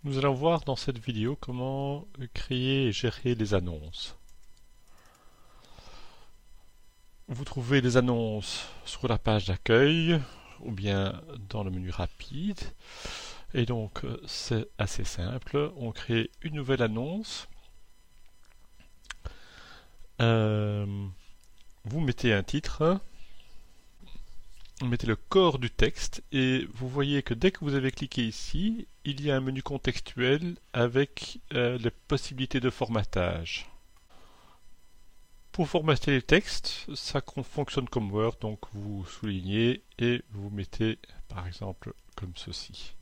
Nous allons voir dans cette vidéo comment créer et gérer les annonces. Vous trouvez les annonces sur la page d'accueil ou bien dans le menu rapide. Et donc c'est assez simple. On crée une nouvelle annonce. Vous mettez un titre. Vous mettez le corps du texte et vous voyez que dès que vous avez cliqué ici, il y a un menu contextuel avec les possibilités de formatage. Pour formater les textes, ça fonctionne comme Word, donc vous soulignez et vous mettez par exemple comme ceci.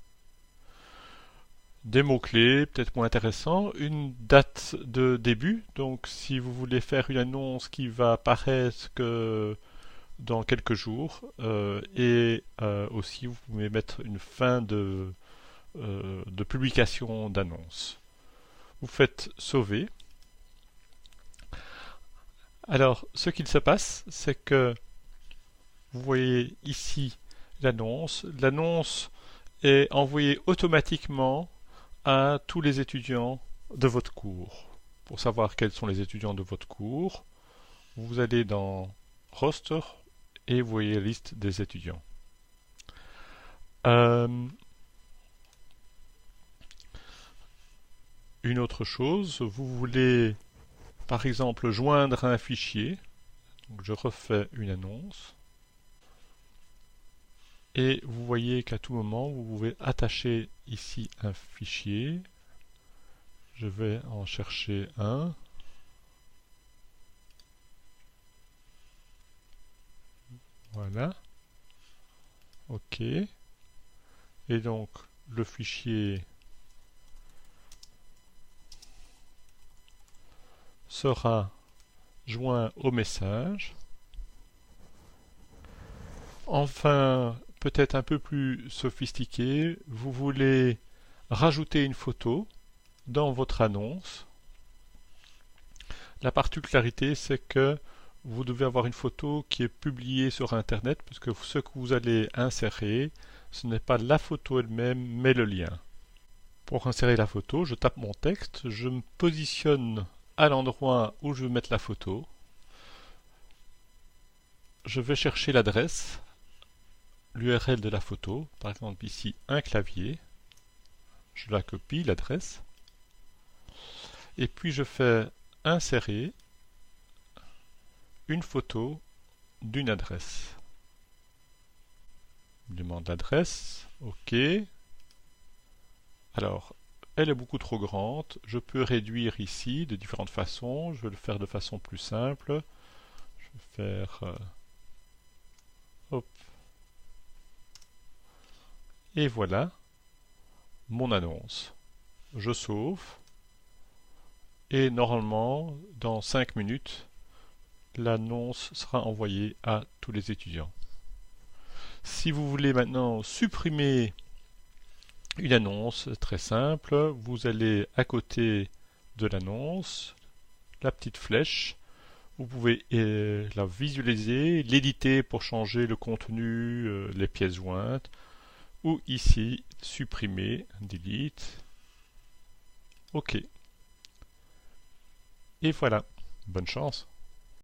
Des mots-clés, peut-être moins intéressants, une date de début, donc si vous voulez faire une annonce qui va apparaître que dans quelques jours, aussi vous pouvez mettre une fin de publication d'annonce. Vous faites sauver. Alors, ce qu'il se passe, c'est que vous voyez ici l'annonce. L'annonce est envoyée automatiquement à tous les étudiants de votre cours. Pour savoir quels sont les étudiants de votre cours, vous allez dans Roster et vous voyez la liste des étudiants. Une autre chose, vous voulez par exemple joindre un fichier. Donc je refais une annonce. Et vous voyez qu'à tout moment, vous pouvez attacher ici un fichier. Je vais en chercher un. Voilà. OK. Et donc, le fichier sera joint au message. Enfin, peut-être un peu plus sophistiqué, vous voulez rajouter une photo dans votre annonce. La particularité, c'est que vous devez avoir une photo qui est publiée sur Internet, parce que ce que vous allez insérer, ce n'est pas la photo elle-même, mais le lien. Pour insérer la photo, je tape mon texte, je me positionne à l'endroit où je veux mettre la photo. Je vais chercher l'adresse, l'URL de la photo, par exemple ici un clavier. Je la copie, l'adresse. Et puis je fais insérer une photo d'une adresse. Je demande l'adresse, OK. Alors, elle est beaucoup trop grande. Je peux réduire ici de différentes façons. Je vais le faire de façon plus simple. Je vais faire hop. Et voilà mon annonce. Je sauve. Et normalement, dans 5 minutes, l'annonce sera envoyée à tous les étudiants. Si vous voulez maintenant supprimer une annonce, très simple, vous allez à côté de l'annonce, la petite flèche, vous pouvez la visualiser, l'éditer pour changer le contenu, les pièces jointes, ou ici, supprimer, delete, OK. Et voilà, bonne chance.